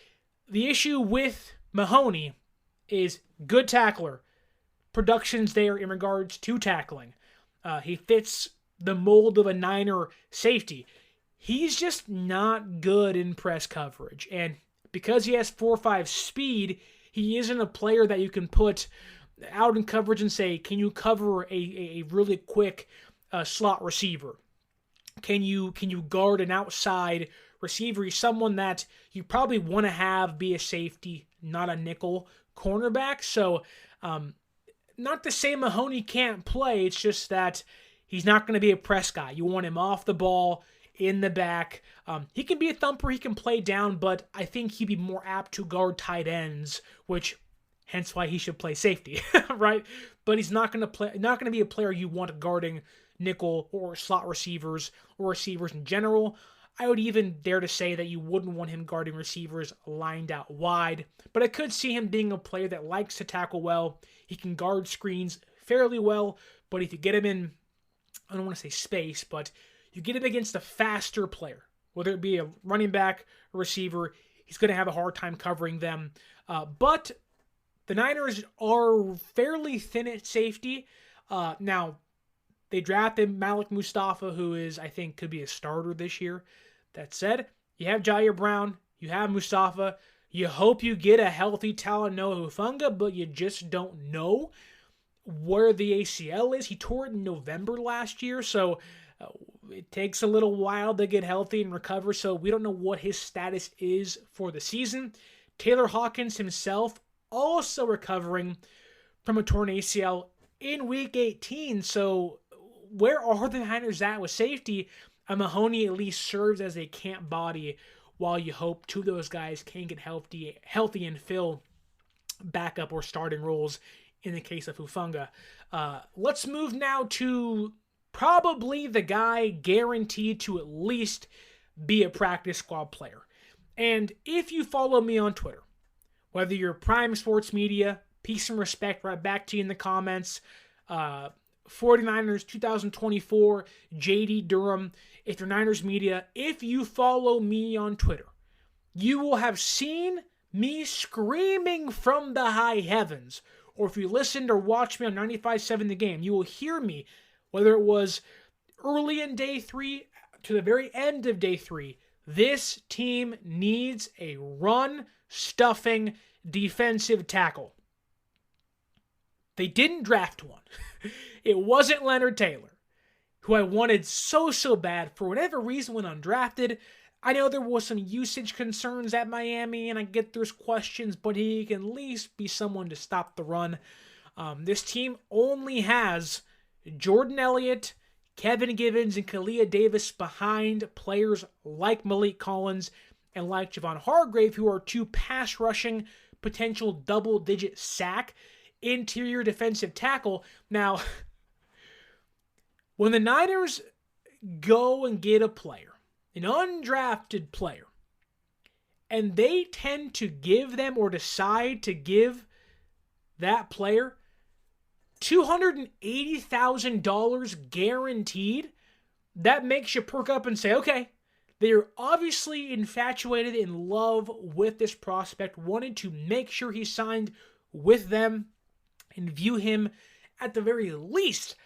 The issue with Mahoney is good tackler. Production's there in regards to tackling. He fits the mold of a Niner safety. He's just not good in press coverage. And because he has 4.5 speed, he isn't a player that you can put out in coverage and say, can you cover a really quick slot receiver? Can you guard an outside receiver? He's someone that you probably want to have be a safety, not a nickel cornerback. So not to say Mahoney can't play. It's just that he's not going to be a press guy. You want him off the ball, in the back. He can be a thumper. He can play down, but I think he'd be more apt to guard tight ends, which hence why he should play safety, right? But he's not going to be a player you want guarding nickel or slot receivers or receivers in general. I would even dare to say that you wouldn't want him guarding receivers lined out wide, but I could see him being a player that likes to tackle well. He can guard screens fairly well, but if you get him in, I don't want to say space, but you get him against a faster player, whether it be a running back or receiver, he's going to have a hard time covering them. But the Niners are fairly thin at safety. Now, they drafted Malik Mustafa, who I think could be a starter this year. That said, you have Jair Brown, you have Mustafa. You hope you get a healthy Talanoa Hufanga, but you just don't know where the ACL is. He tore it in November last year, so it takes a little while to get healthy and recover, so we don't know what his status is for the season. Taylor Hawkins himself also recovering from a torn ACL in Week 18, so where are the Niners at with safety? Mahoney at least serves as a camp body while you hope 2 of those guys can get healthy and fill backup or starting roles in the case of Hufanga. Let's move now to probably the guy guaranteed to at least be a practice squad player. And if you follow me on Twitter, whether you're Prime Sports Media, peace and respect right back to you in the comments, 49ers 2024, JD Durham, if you're Niners Media, if you follow me on Twitter, you will have seen me screaming from the high heavens. Or if you listened or watched me on 95.7 The Game, you will hear me, whether it was early in day 3 to the very end of day 3, this team needs a run-stuffing defensive tackle. They didn't draft one. It wasn't Leonard Taylor, who I wanted so bad for whatever reason when undrafted. I know there was some usage concerns at Miami, and I get there's questions, but he can at least be someone to stop the run. This team only has Jordan Elliott, Kevin Givens, and Kalia Davis behind players like Malik Collins and like Javon Hargrave, who are 2 pass-rushing, potential double-digit sack interior defensive tackle. Now, when the Niners go and get a player, an undrafted player, and they tend to give them or decide to give that player $280,000 guaranteed, that makes you perk up and say, okay, they're obviously infatuated, in love with this prospect, wanted to make sure he signed with them and view him at the very least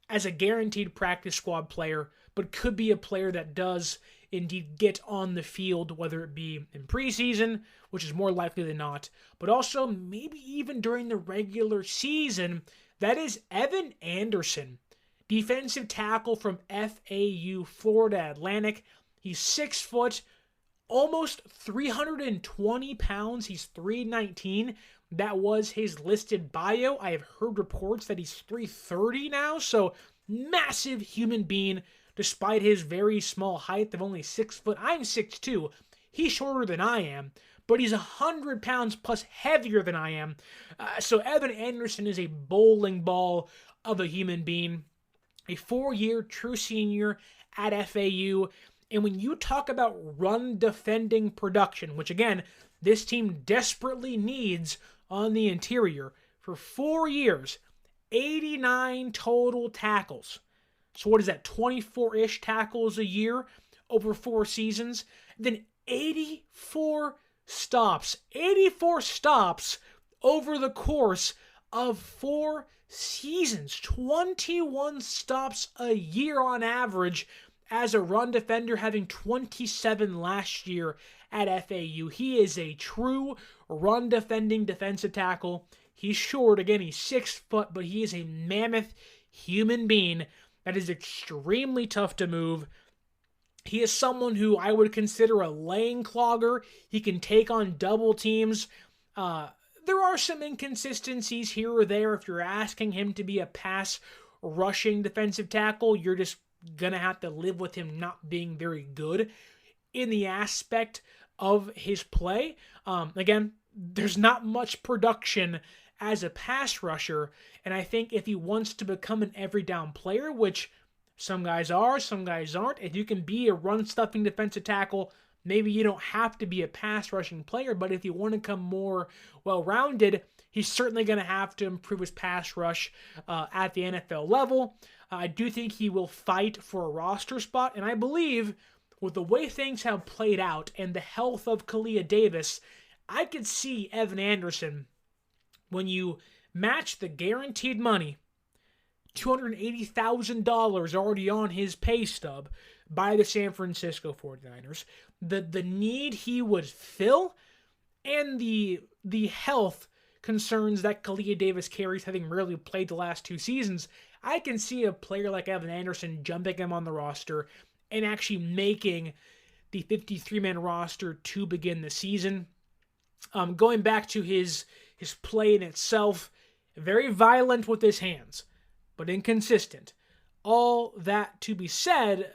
as a guaranteed practice squad player, but could be a player that does indeed get on the field, whether it be in preseason, which is more likely than not, but also maybe even during the regular season. That is Evan Anderson, defensive tackle from FAU, Florida Atlantic. He's 6 foot, almost 320 pounds. He's 319. That was his listed bio. I have heard reports that he's 330 now, so massive human being, despite his very small height of only 6 foot. I'm 6'2". He's shorter than I am, but he's 100 pounds plus heavier than I am. So Evan Anderson is a bowling ball of a human being, a 4-year true senior at FAU. And when you talk about run defending production, which again, this team desperately needs on the interior, for 4 years, 89 total tackles. So what is that, 24-ish tackles a year over 4 seasons? Then 84 stops. 84 stops over the course of 4 seasons. 21 stops a year on average as a run defender, having 27 last year at FAU. He is a true run defending defensive tackle. He's short. Again, he's 6 foot, but he is a mammoth human being that is extremely tough to move. He is someone who I would consider a lane clogger. He can take on double teams. There are some inconsistencies here or there. If you're asking him to be a pass rushing defensive tackle, you're just going to have to live with him not being very good in the aspect of his play. Again, there's not much production as a pass rusher, and I think if he wants to become an every down player, which some guys are, some guys aren't, if you can be a run-stuffing defensive tackle, maybe you don't have to be a pass-rushing player, but if you want to become more well-rounded, he's certainly going to have to improve his pass rush at the NFL level. I do think he will fight for a roster spot, and I believe with the way things have played out and the health of Kalia Davis, I could see Evan Anderson, when you match the guaranteed money, $280,000 already on his pay stub by the San Francisco 49ers, the need he would fill, and the health concerns that Kalia Davis carries, having rarely played the last 2 seasons, I can see a player like Evan Anderson jumping him on the roster and actually making the 53-man roster to begin the season. Going back to his play in itself, very violent with his hands, but inconsistent. All that to be said,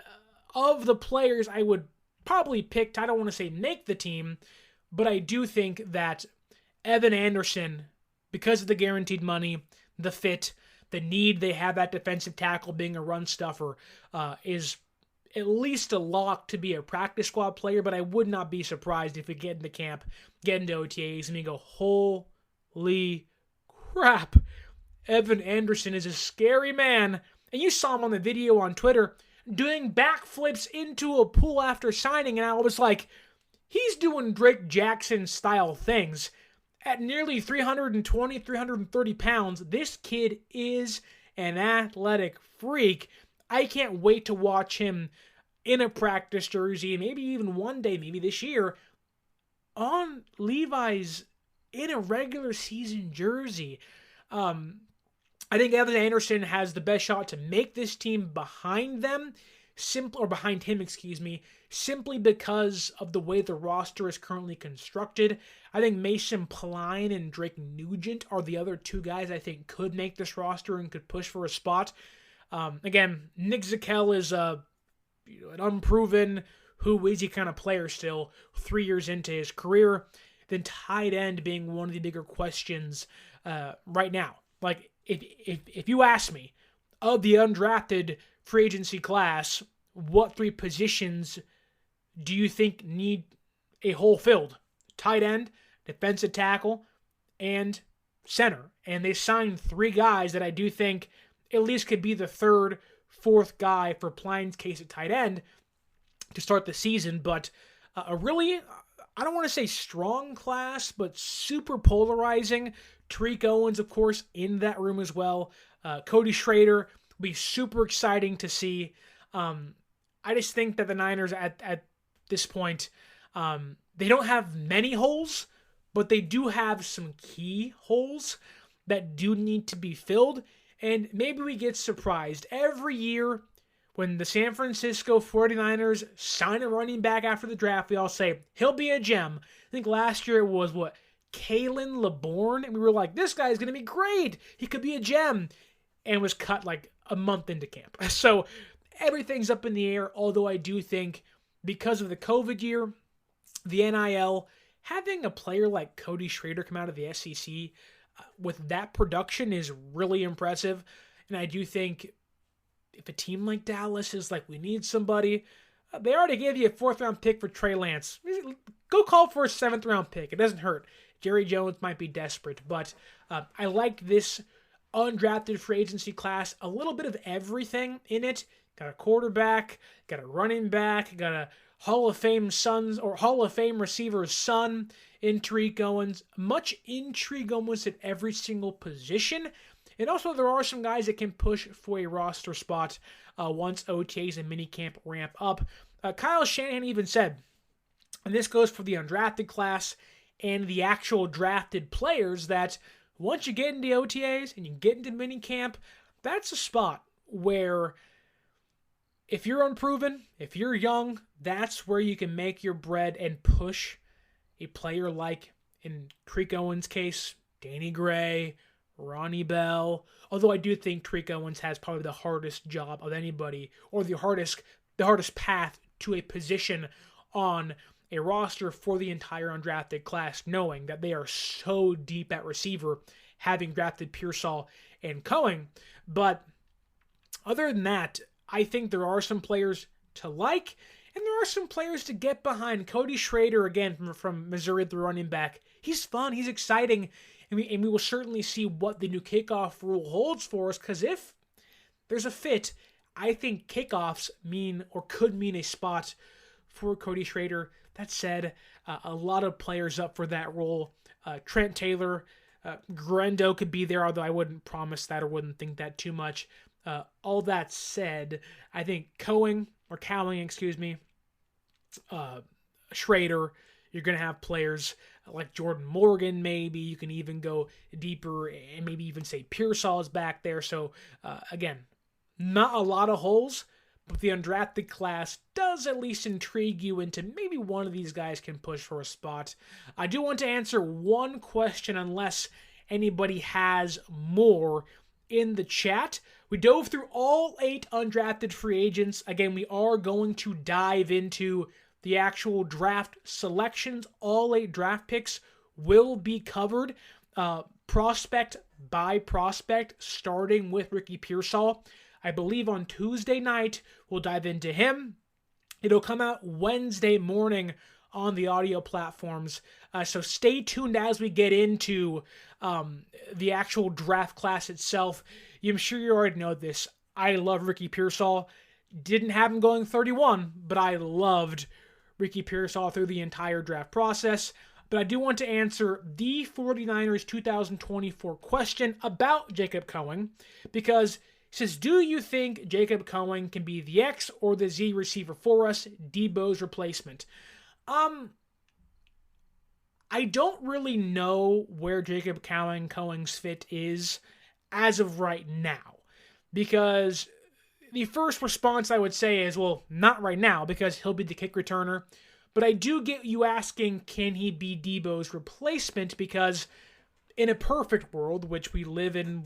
of the players I would probably pick, I don't want to say make the team, but I do think that Evan Anderson, because of the guaranteed money, the fit, the need they have at defensive tackle being a run stuffer, is at least a lock to be a practice squad player, but I would not be surprised if we get into camp, get into OTAs, and you go, holy crap, Evan Anderson is a scary man. And you saw him on the video on Twitter doing backflips into a pool after signing, and I was like, he's doing Drake Jackson style things. At nearly 320, 330 pounds, this kid is an athletic freak. I can't wait to watch him in a practice jersey, maybe even one day, maybe this year, on Levi's in a regular season jersey. I think Evan Anderson has the best shot to make this team behind him, simply because of the way the roster is currently constructed. I think Mason Pline and Drake Nugent are the other 2 guys I think could make this roster and could push for a spot. Again, Nick Zakelj is an unproven, who is he kind of player still, 3 years into his career. Then tight end being one of the bigger questions right now. Like, if you ask me, of the undrafted free agency class, what 3 positions do you think need a hole filled? Tight end, defensive tackle, and center. And they signed 3 guys that I do think at least could be the 3rd, 4th guy for Pline's case at tight end to start the season. But a really, I don't want to say strong class, but super polarizing. Terique Owens, of course, in that room as well. Cody Schrader will be super exciting to see. I just think that the Niners at this point, they don't have many holes, but they do have some key holes that do need to be filled. And maybe we get surprised every year when the San Francisco 49ers sign a running back after the draft. We all say, he'll be a gem. I think last year it was, Kalen LeBourne, and we were like, this guy's going to be great. He could be a gem, and was cut like a month into camp. So everything's up in the air, although I do think because of the COVID year, the NIL having a player like Cody Schrader come out of the SEC with that production is really impressive. And I do think if a team like Dallas is like, we need somebody, they already gave you a 4th-round pick for Trey Lance. Go call for a 7th-round pick. It doesn't hurt. Jerry Jones might be desperate, but I like this undrafted free agency class. A little bit of everything in it. Got a quarterback, got a running back, got a Hall of Fame receiver's son in Terique Owens. Much intrigue almost at every single position. And also there are some guys that can push for a roster spot once OTAs and minicamp ramp up. Kyle Shanahan even said, and this goes for the undrafted class and the actual drafted players, that once you get into OTAs and you get into minicamp, that's a spot where if you're unproven, if you're young, that's where you can make your bread and push a player like, in Terique Owens' case, Danny Gray, Ronnie Bell. Although I do think Terique Owens has probably the hardest job of anybody, or the hardest path to a position on a roster for the entire undrafted class, knowing that they are so deep at receiver, having drafted Pearsall and Cohen. But other than that, I think there are some players to like, and there are some players to get behind. Cody Schrader, again, from Missouri, the running back. He's fun, he's exciting, and we will certainly see what the new kickoff rule holds for us, because if there's a fit, I think kickoffs could mean a spot for Cody Schrader. That said, a lot of players up for that role. Trent Taylor, Grendo could be there, although I wouldn't promise that or wouldn't think that too much. All that said, I think Cowing, Schrader, you're going to have players like Jordan Morgan, maybe. You can even go deeper and maybe even say Pearsall is back there. So, again, not a lot of holes, but the undrafted class does at least intrigue you into maybe one of these guys can push for a spot. I do want to answer one question, unless anybody has more in the chat. We dove through all 8 undrafted free agents. Again, we are going to dive into the actual draft selections. All 8 draft picks will be covered prospect by prospect, starting with Ricky Pearsall. I believe on Tuesday night, we'll dive into him. It'll come out Wednesday morning on the audio platforms. So stay tuned as we get into the actual draft class itself. I'm sure you already know this. I love Ricky Pearsall. Didn't have him going 31, but I loved Ricky Pearsall through the entire draft process. But I do want to answer the 49ers 2024 question about Jacob Cohen, because it says, do you think Jacob Cohen can be the X or the Z receiver for us, Debo's replacement? I don't really know where Jacob Cohen's fit is as of right now, because the first response I would say is, well, not right now, because he'll be the kick returner. But I do get you asking, can he be Debo's replacement? Because in a perfect world, which we live in,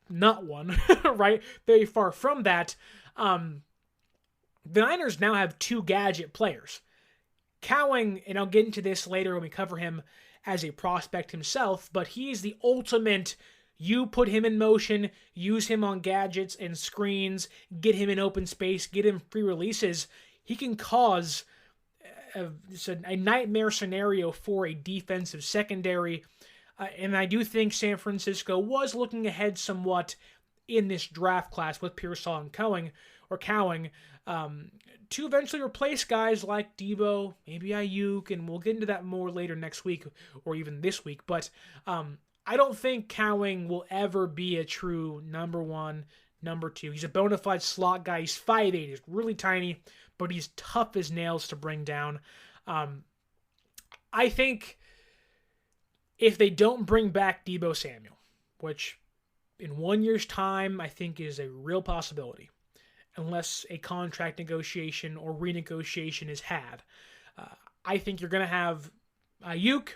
not one, right? Very far from that. The Niners now have 2 gadget players. Cowing, and I'll get into this later when we cover him as a prospect himself, but he's the ultimate, you put him in motion, use him on gadgets and screens, get him in open space, get him free releases. He can cause a nightmare scenario for a defensive secondary. And I do think San Francisco was looking ahead somewhat in this draft class with Pearsall and Cowing, to eventually replace guys like Debo, maybe Ayuk, and we'll get into that more later next week or even this week. But I don't think Cowing will ever be a true number 1, number 2. He's a bona fide slot guy. He's 5'8", he's really tiny, but he's tough as nails to bring down. I think if they don't bring back Debo Samuel, which in 1 year's time I think is a real possibility, unless a contract negotiation or renegotiation is had, I think you're going to have Ayuk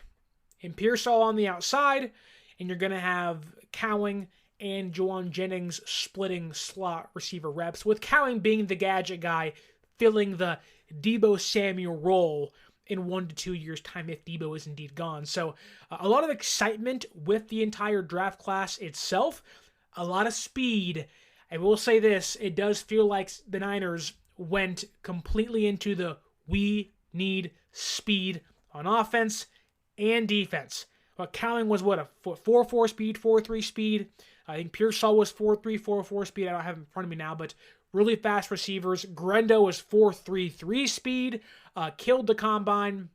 and Pearsall on the outside, and you're going to have Cowing and Juwan Jennings splitting slot receiver reps, with Cowing being the gadget guy, filling the Debo Samuel role in 1 to 2 years' time if Debo is indeed gone. So a lot of excitement with the entire draft class itself, a lot of speed. I will say this, it does feel like the Niners went completely into the we need speed on offense and defense. Cowling was a 4.4 speed, 4.3 speed. I think Pearsall was 4.3, 4.4 speed. I don't have it in front of me now, but really fast receivers. Grendo was 4.33 speed, killed the combine.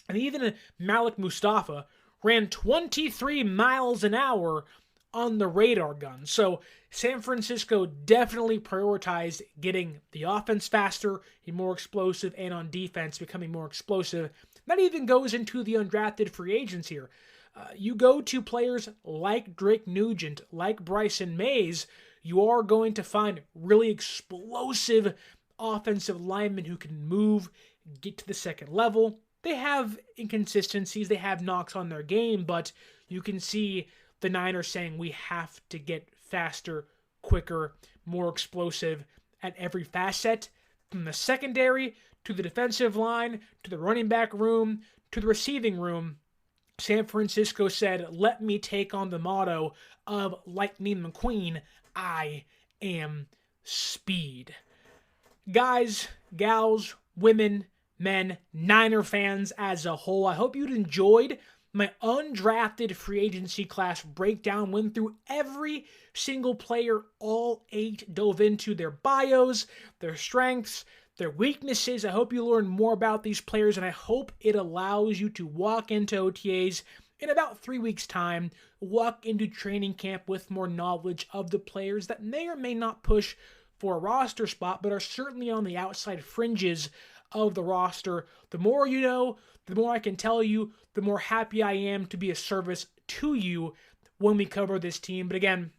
And even Malik Mustafa ran 23 miles an hour on the radar gun. So San Francisco definitely prioritized getting the offense faster and more explosive, and on defense becoming more explosive. That even goes into the undrafted free agents here. You go to players like Drake Nugent, like Bryson Mays, you are going to find really explosive offensive linemen who can move, get to the second level. They have inconsistencies, they have knocks on their game, but you can see the Niners saying we have to get faster, quicker, more explosive at every facet, from the secondary to the defensive line, to the running back room, to the receiving room. San Francisco said, let me take on the motto of Lightning McQueen, I am speed. Guys, gals, women, men, Niner fans as a whole, I hope you'd enjoyed my undrafted free agency class breakdown. Went through every single player, all 8, dove into their bios, their strengths, their weaknesses. I hope you learn more about these players, and I hope it allows you to walk into OTAs in about 3 weeks' time, walk into training camp with more knowledge of the players that may or may not push for a roster spot, but are certainly on the outside fringes of the roster. The more you know, the more I can tell you, the more happy I am to be a service to you when we cover this team. But again,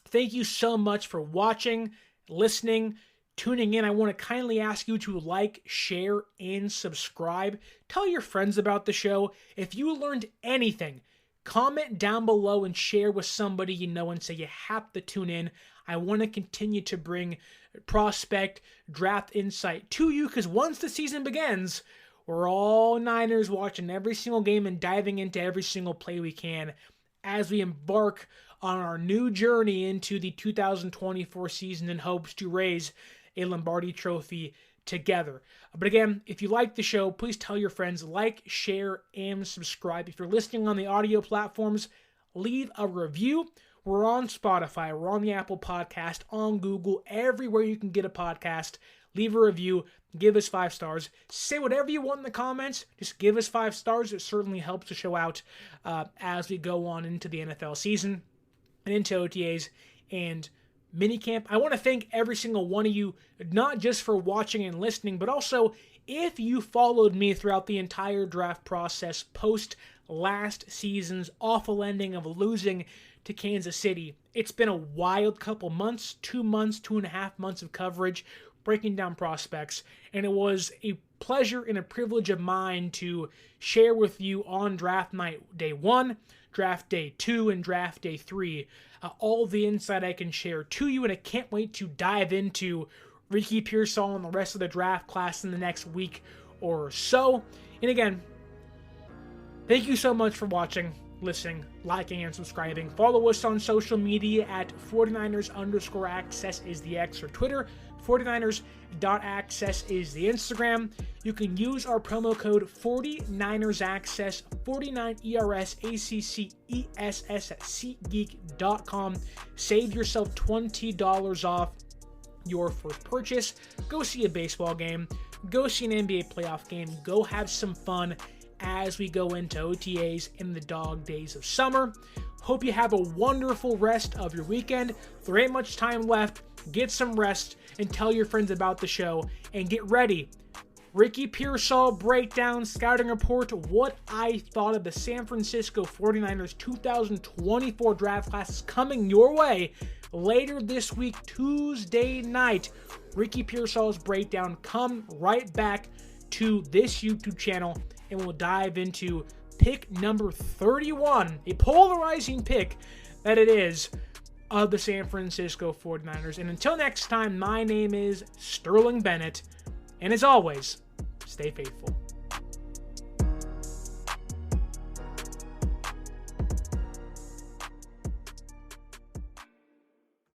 thank you so much for watching, listening, tuning in. I want to kindly ask you to like, share, and subscribe. Tell your friends about the show. If you learned anything, comment down below and share with somebody you know and say you have to tune in. I want to continue to bring prospect draft insight to you, because once the season begins, we're all Niners watching every single game and diving into every single play we can as we embark on our new journey into the 2024 season in hopes to raise a Lombardi trophy together. But again, if you like the show, please tell your friends, like, share, and subscribe. If you're listening on the audio platforms, leave a review. We're on Spotify, we're on the Apple Podcast, on Google, everywhere you can get a podcast. Leave a review, give us 5 stars. Say whatever you want in the comments, just give us 5 stars. It certainly helps the show out as we go on into the NFL season and into OTAs and minicamp. I want to thank every single one of you, not just for watching and listening, but also if you followed me throughout the entire draft process post last season's awful ending of losing to Kansas City. It's been a wild couple months, 2 months, 2.5 months of coverage, breaking down prospects, and it was a pleasure and a privilege of mine to share with you on draft night day 1, draft day 2, and draft day 3, all the insight I can share to you, and I can't wait to dive into Terique Pearsall and the rest of the draft class in the next week or so. And again, thank you so much for watching, listening, liking, and subscribing. Follow us on social media at 49ers_access is the X or Twitter. 49ers.access is the Instagram. You can use our promo code 49ersaccess, 49ERSACCESS at SeatGeek.com. Save yourself $20 off your first purchase. Go see a baseball game. Go see an NBA playoff game. Go have some fun as we go into OTAs in the dog days of summer. Hope you have a wonderful rest of your weekend. There ain't much time left. Get some rest and tell your friends about the show. And get ready. Terique Pearsall breakdown, scouting report, what I thought of the San Francisco 49ers 2024 draft class is coming your way later this week, Tuesday night. Terique Pearsall's breakdown. Come right back to this YouTube channel and we'll dive into pick number 31, a polarizing pick that it is, of the San Francisco 49ers. And until next time, my name is Sterling Bennett, and as always, stay faithful.